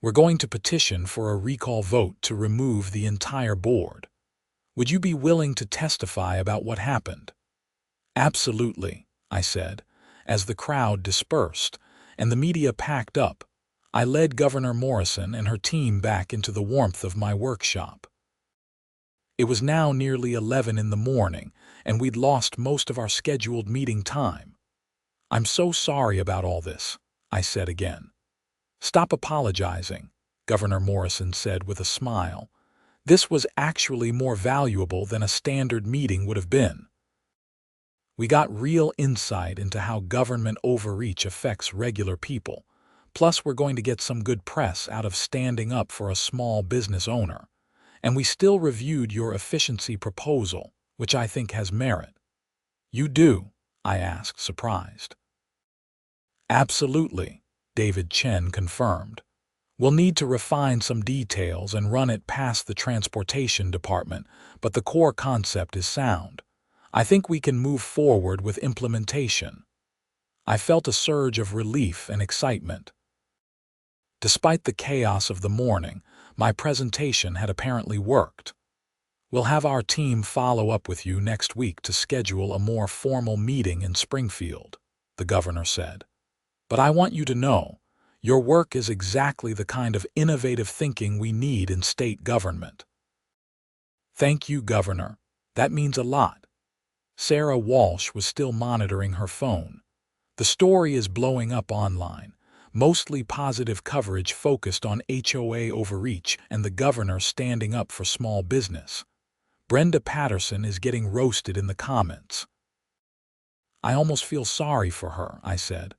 We're going to petition for a recall vote to remove the entire board. Would you be willing to testify about what happened?" "Absolutely," I said, as the crowd dispersed and the media packed up. I led Governor Morrison and her team back into the warmth of my workshop. It was now nearly 11 in the morning, and we'd lost most of our scheduled meeting time. "I'm so sorry about all this," I said again. "Stop apologizing," Governor Morrison said with a smile. This was actually more valuable than a standard meeting would have been. We got real insight into how government overreach affects regular people. Plus, we're going to get some good press out of standing up for a small business owner. And we still reviewed your efficiency proposal, which I think has merit. You do? I asked, surprised. Absolutely, David Chen confirmed. We'll need to refine some details and run it past the transportation department, but the core concept is sound. I think we can move forward with implementation. I felt a surge of relief and excitement. Despite the chaos of the morning, my presentation had apparently worked. We'll have our team follow up with you next week to schedule a more formal meeting in Springfield, the governor said. But I want you to know, your work is exactly the kind of innovative thinking we need in state government. Thank you, Governor. That means a lot. Sarah Walsh was still monitoring her phone. The story is blowing up online. Mostly positive coverage focused on HOA overreach and the governor standing up for small business. Brenda Patterson is getting roasted in the comments. I almost feel sorry for her, I said.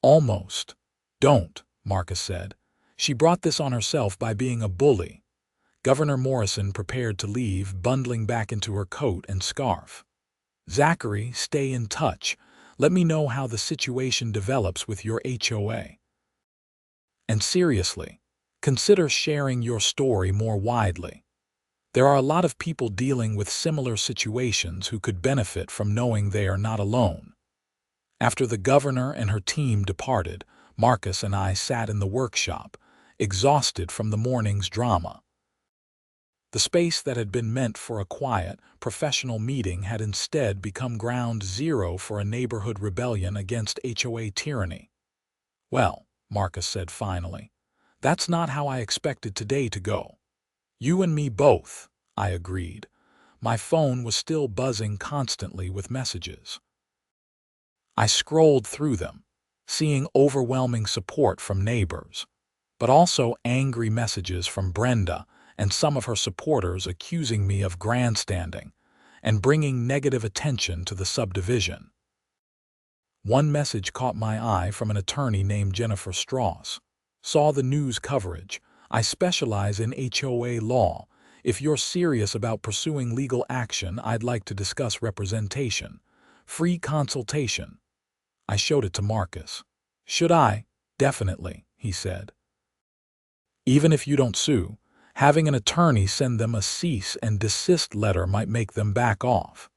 Almost. Don't, Marcus said. She brought this on herself by being a bully. Governor Morrison prepared to leave, bundling back into her coat and scarf. Zachary, stay in touch. Let me know how the situation develops with your HOA. And seriously, consider sharing your story more widely. There are a lot of people dealing with similar situations who could benefit from knowing they are not alone. After the governor and her team departed, Marcus and I sat in the workshop, exhausted from the morning's drama. The space that had been meant for a quiet, professional meeting had instead become ground zero for a neighborhood rebellion against HOA tyranny. Well, Marcus said finally, that's not how I expected today to go. You and me both, I agreed. My phone was still buzzing constantly with messages. I scrolled through them, seeing overwhelming support from neighbors, but also angry messages from Brenda and some of her supporters accusing me of grandstanding and bringing negative attention to the subdivision. One message caught my eye from an attorney named Jennifer Strauss. Saw the news coverage. I specialize in HOA law. If you're serious about pursuing legal action, I'd like to discuss representation. Free consultation. I showed it to Marcus. Should I? Definitely, he said. Even if you don't sue, having an attorney send them a cease and desist letter might make them back off.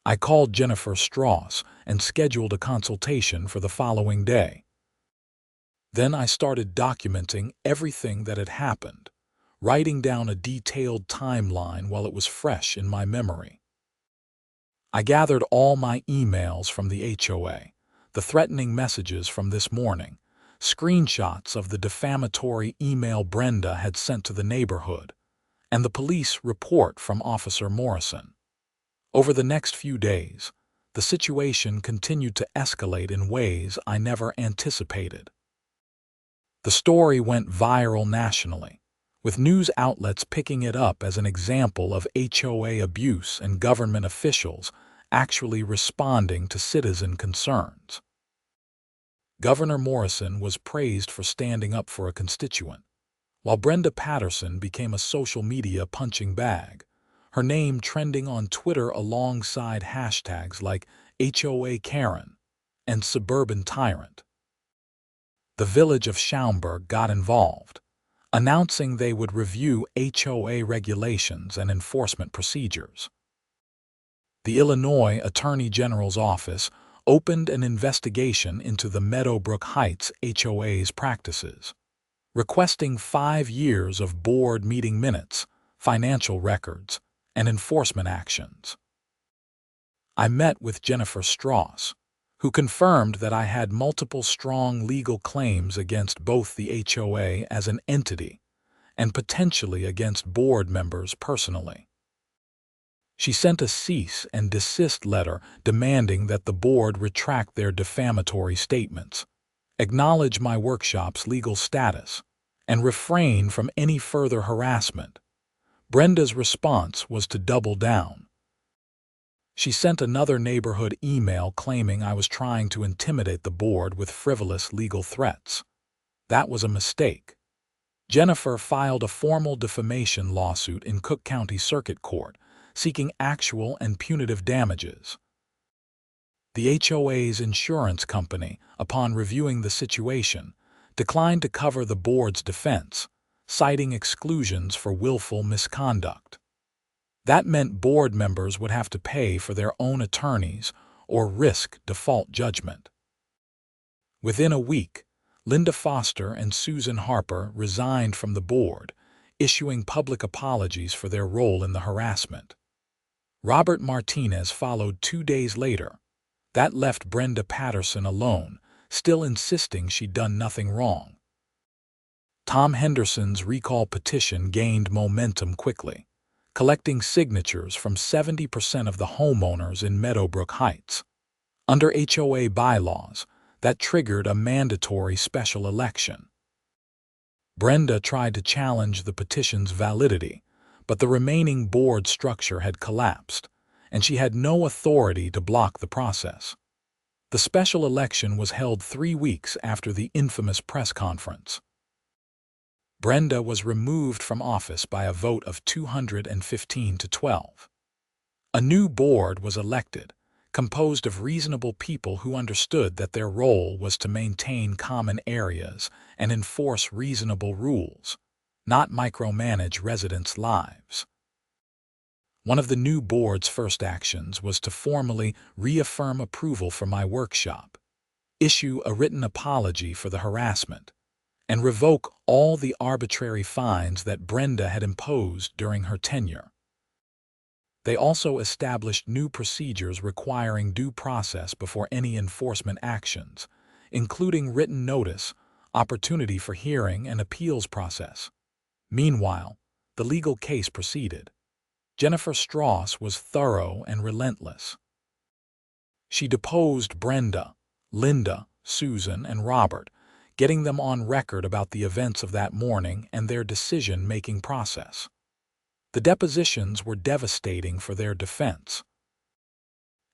I called Jennifer Strauss and scheduled a consultation for the following day. Then I started documenting everything that had happened, writing down a detailed timeline while it was fresh in my memory. I gathered all my emails from the HOA, the threatening messages from this morning, screenshots of the defamatory email Brenda had sent to the neighborhood, and the police report from Officer Morrison. Over the next few days, the situation continued to escalate in ways I never anticipated. The story went viral nationally, with news outlets picking it up as an example of HOA abuse and government officials actually responding to citizen concerns. Governor Morrison was praised for standing up for a constituent, while Brenda Patterson became a social media punching bag, her name trending on Twitter alongside hashtags like HOA Karen and Suburban Tyrant. The village of Schaumburg got involved, announcing they would review HOA regulations and enforcement procedures. The Illinois Attorney General's office opened an investigation into the Meadowbrook Heights HOA's practices, requesting 5 years of board meeting minutes, financial records, and enforcement actions. I met with Jennifer Strauss, who confirmed that I had multiple strong legal claims against both the HOA as an entity and potentially against board members personally. She sent a cease and desist letter demanding that the board retract their defamatory statements, acknowledge my workshop's legal status, and refrain from any further harassment. Brenda's response was to double down. She sent another neighborhood email claiming I was trying to intimidate the board with frivolous legal threats. That was a mistake. Jennifer filed a formal defamation lawsuit in Cook County Circuit Court, seeking actual and punitive damages. The HOA's insurance company, upon reviewing the situation, declined to cover the board's defense, citing exclusions for willful misconduct. That meant board members would have to pay for their own attorneys or risk default judgment. Within a week, Linda Foster and Susan Harper resigned from the board, issuing public apologies for their role in the harassment. Robert Martinez followed 2 days later. That left Brenda Patterson alone, still insisting she'd done nothing wrong. Tom Henderson's recall petition gained momentum quickly, collecting signatures from 70% of the homeowners in Meadowbrook Heights. Under HOA bylaws, that triggered a mandatory special election. Brenda tried to challenge the petition's validity, but the remaining board structure had collapsed, and she had no authority to block the process. The special election was held 3 weeks after the infamous press conference. Brenda was removed from office by a vote of 215 to 12. A new board was elected, composed of reasonable people who understood that their role was to maintain common areas and enforce reasonable rules, not micromanage residents' lives. One of the new board's first actions was to formally reaffirm approval for my workshop, issue a written apology for the harassment, and revoke all the arbitrary fines that Brenda had imposed during her tenure. They also established new procedures requiring due process before any enforcement actions, including written notice, opportunity for hearing, and appeals process. Meanwhile, the legal case proceeded. Jennifer Strauss was thorough and relentless. She deposed Brenda, Linda, Susan, and Robert, getting them on record about the events of that morning and their decision-making process. The depositions were devastating for their defense.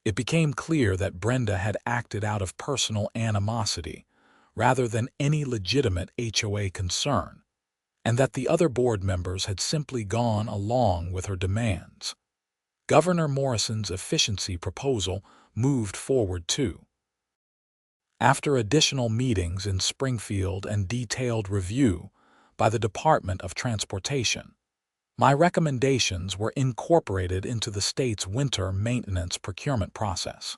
It became clear that Brenda had acted out of personal animosity rather than any legitimate HOA concern, and that the other board members had simply gone along with her demands. Governor Morrison's efficiency proposal moved forward too. After additional meetings in Springfield and detailed review by the Department of Transportation, my recommendations were incorporated into the state's winter maintenance procurement process.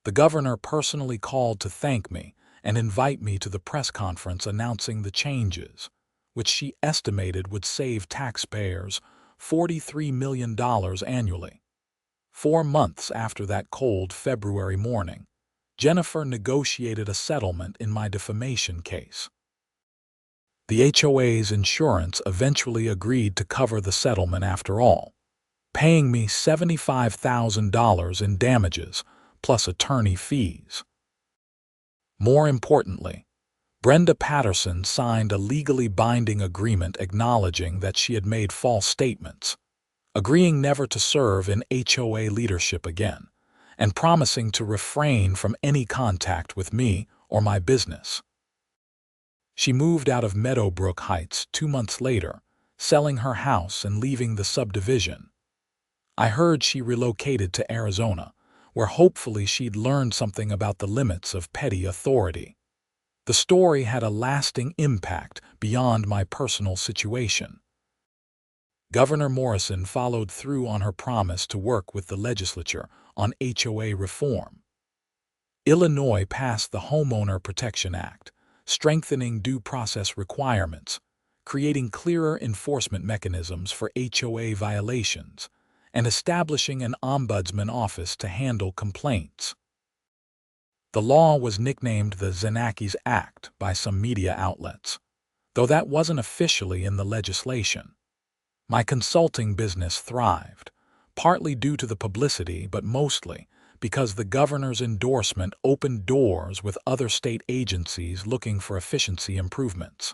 The governor personally called to thank me and invite me to the press conference announcing the changes, which she estimated would save taxpayers $43 million annually. 4 months after that cold February morning, Jennifer negotiated a settlement in my defamation case. The HOA's insurance eventually agreed to cover the settlement after all, paying me $75,000 in damages plus attorney fees. More importantly, Brenda Patterson signed a legally binding agreement acknowledging that she had made false statements, agreeing never to serve in HOA leadership again, and promising to refrain from any contact with me or my business. She moved out of Meadowbrook Heights 2 months later, selling her house and leaving the subdivision. I heard she relocated to Arizona, where hopefully she'd learned something about the limits of petty authority. The story had a lasting impact beyond my personal situation. Governor Morrison followed through on her promise to work with the legislature on HOA reform. Illinois passed the Homeowner Protection Act, strengthening due process requirements, creating clearer enforcement mechanisms for HOA violations, and establishing an ombudsman office to handle complaints. The law was nicknamed the Xenakis Act by some media outlets, though that wasn't officially in the legislation. My consulting business thrived, partly due to the publicity but mostly because the governor's endorsement opened doors with other state agencies looking for efficiency improvements.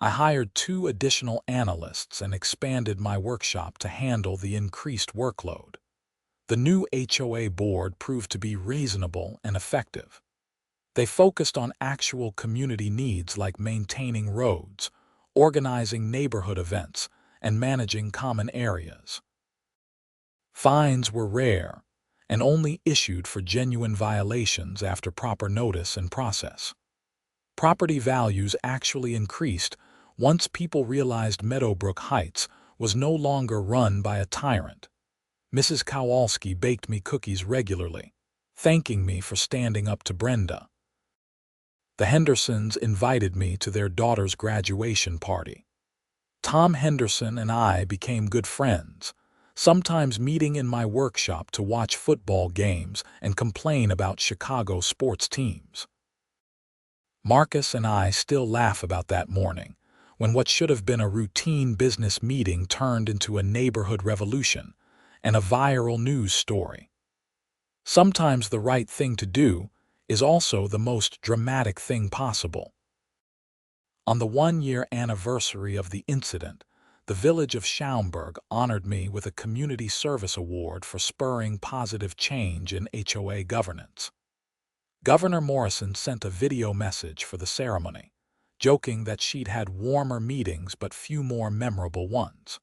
I hired 2 additional analysts and expanded my workshop to handle the increased workload. The new HOA board proved to be reasonable and effective. They focused on actual community needs like maintaining roads, organizing neighborhood events, and managing common areas. Fines were rare and only issued for genuine violations after proper notice and process. Property values actually increased once people realized Meadowbrook Heights was no longer run by a tyrant. Mrs. Kowalski baked me cookies regularly, thanking me for standing up to Brenda. The Hendersons invited me to their daughter's graduation party. Tom Henderson and I became good friends, sometimes meeting in my workshop to watch football games and complain about Chicago sports teams. Marcus and I still laugh about that morning, when what should have been a routine business meeting turned into a neighborhood revolution and a viral news story. Sometimes the right thing to do is also the most dramatic thing possible. On the 1-year anniversary of the incident, the village of Schaumburg honored me with a Community Service Award for spurring positive change in HOA governance. Governor Morrison sent a video message for the ceremony, joking that she'd had warmer meetings but few more memorable ones.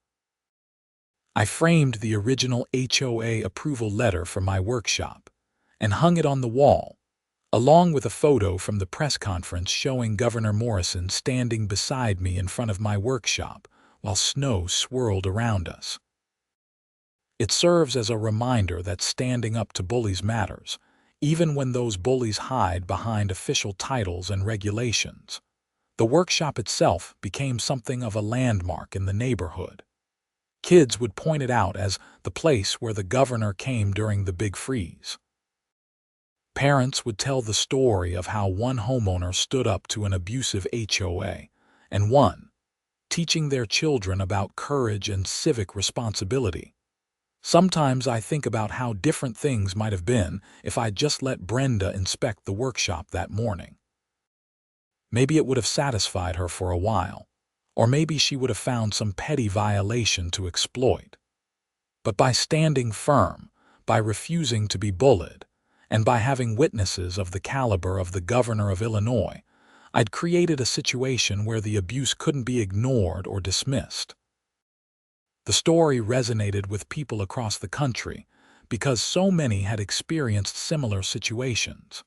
I framed the original HOA approval letter for my workshop and hung it on the wall, along with a photo from the press conference showing Governor Morrison standing beside me in front of my workshop while snow swirled around us. It serves as a reminder that standing up to bullies matters, even when those bullies hide behind official titles and regulations. The workshop itself became something of a landmark in the neighborhood. Kids would point it out as the place where the governor came during the Big Freeze. Parents would tell the story of how one homeowner stood up to an abusive HOA and won, teaching their children about courage and civic responsibility. Sometimes I think about how different things might have been if I'd just let Brenda inspect the workshop that morning. Maybe it would have satisfied her for a while, or maybe she would have found some petty violation to exploit. But by standing firm, by refusing to be bullied, and by having witnesses of the caliber of the governor of Illinois, I'd created a situation where the abuse couldn't be ignored or dismissed. The story resonated with people across the country because so many had experienced similar situations.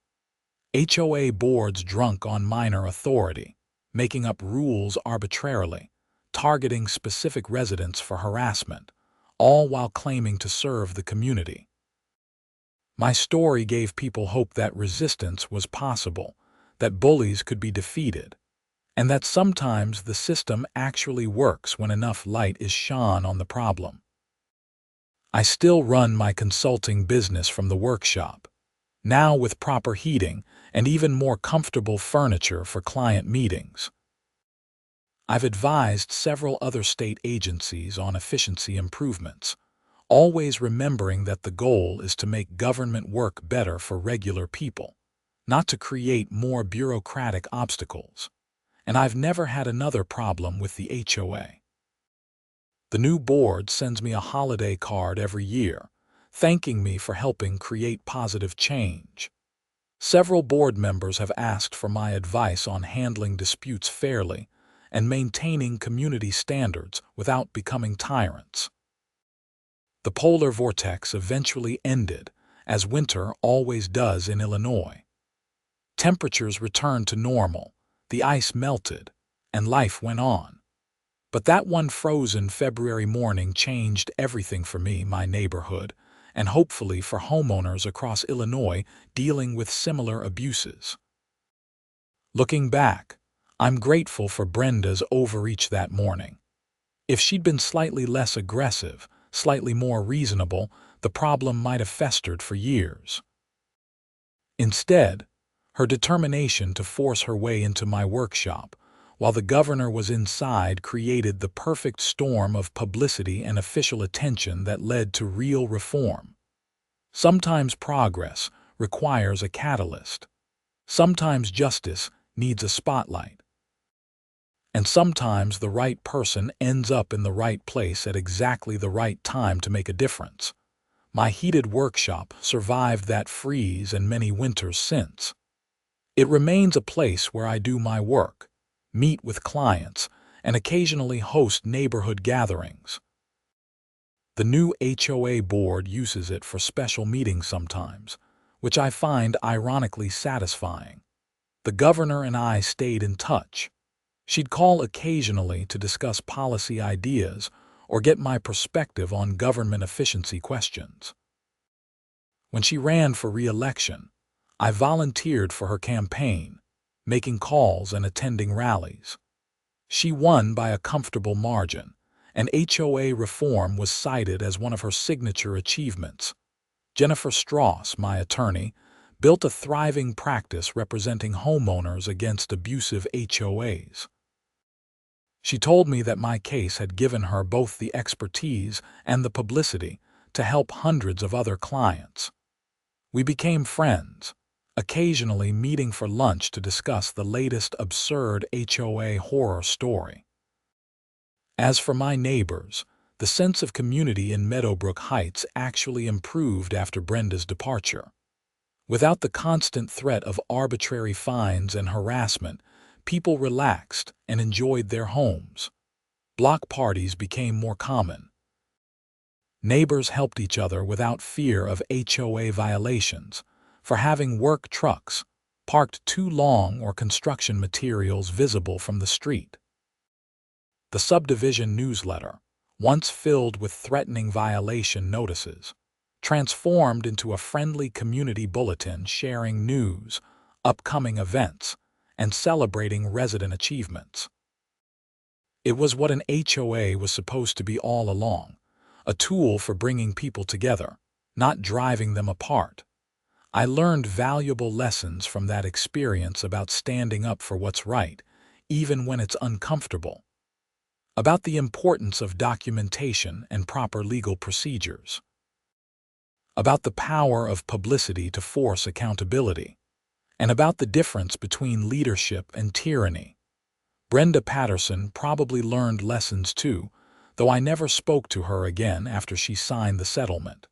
HOA boards drunk on minor authority, making up rules arbitrarily, targeting specific residents for harassment, all while claiming to serve the community. My story gave people hope that resistance was possible, that bullies could be defeated, and that sometimes the system actually works when enough light is shone on the problem. I still run my consulting business from the workshop, now with proper heating and even more comfortable furniture for client meetings. I've advised several other state agencies on efficiency improvements, always remembering that the goal is to make government work better for regular people, not to create more bureaucratic obstacles. And I've never had another problem with the HOA. The new board sends me a holiday card every year, thanking me for helping create positive change. Several board members have asked for my advice on handling disputes fairly and maintaining community standards without becoming tyrants. The polar vortex eventually ended, as winter always does in Illinois. Temperatures returned to normal, the ice melted, and life went on. But that one frozen February morning changed everything for me, my neighborhood, and hopefully for homeowners across Illinois dealing with similar abuses. Looking back, I'm grateful for Brenda's overreach that morning. If she'd been slightly less aggressive, slightly more reasonable, the problem might have festered for years. Instead, her determination to force her way into my workshop, while the governor was inside, created the perfect storm of publicity and official attention that led to real reform. Sometimes progress requires a catalyst. Sometimes justice needs a spotlight. and sometimes the right person ends up in the right place at exactly the right time to make a difference. My heated workshop survived that freeze and many winters since. It remains a place where I do my work, meet with clients, and occasionally host neighborhood gatherings. The new HOA board uses it for special meetings sometimes, which I find ironically satisfying. The governor and I stayed in touch. She'd call occasionally to discuss policy ideas or get my perspective on government efficiency questions. When she ran for re-election, I volunteered for her campaign, making calls and attending rallies. She won by a comfortable margin, and HOA reform was cited as one of her signature achievements. Jennifer Strauss, my attorney, built a thriving practice representing homeowners against abusive HOAs. She told me that my case had given her both the expertise and the publicity to help hundreds of other clients. We became friends, occasionally meeting for lunch to discuss the latest absurd HOA horror story. As for my neighbors, the sense of community in Meadowbrook Heights actually improved after Brenda's departure. Without the constant threat of arbitrary fines and harassment, people relaxed and enjoyed their homes. Block parties became more common. Neighbors helped each other without fear of HOA violations for having work trucks parked too long or construction materials visible from the street. The subdivision newsletter, once filled with threatening violation notices, transformed into a friendly community bulletin sharing news, upcoming events, and celebrating resident achievements. It was what an HOA was supposed to be all along, a tool for bringing people together, not driving them apart. I learned valuable lessons from that experience about standing up for what's right, even when it's uncomfortable, about the importance of documentation and proper legal procedures, about the power of publicity to force accountability, and about the difference between leadership and tyranny. Brenda Patterson probably learned lessons too, though I never spoke to her again after she signed the settlement.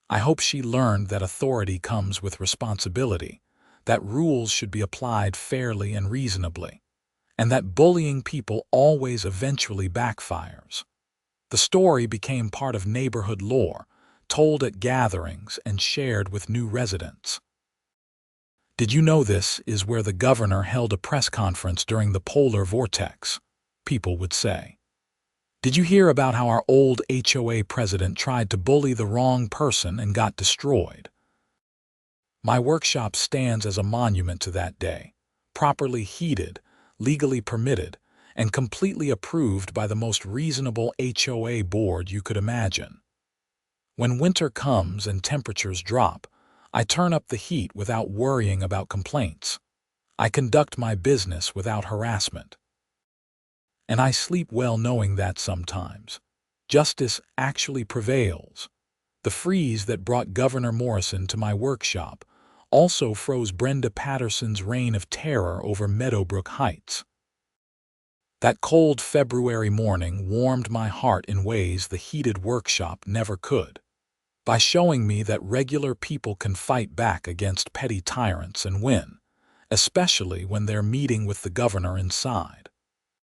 I hope she learned that authority comes with responsibility, that rules should be applied fairly and reasonably, and that bullying people always eventually backfires. The story became part of neighborhood lore, told at gatherings and shared with new residents. Did you know this is where the governor held a press conference during the polar vortex? People would say. Did you hear about how our old HOA president tried to bully the wrong person and got destroyed? My workshop stands as a monument to that day, properly heated, legally permitted, and completely approved by the most reasonable HOA board you could imagine. When winter comes and temperatures drop, I turn up the heat without worrying about complaints. I conduct my business without harassment. And I sleep well knowing that sometimes justice actually prevails. The freeze that brought Governor Morrison to my workshop also froze Brenda Patterson's reign of terror over Meadowbrook Heights. That cold February morning warmed my heart in ways the heated workshop never could, by showing me that regular people can fight back against petty tyrants and win, especially when they're meeting with the governor inside.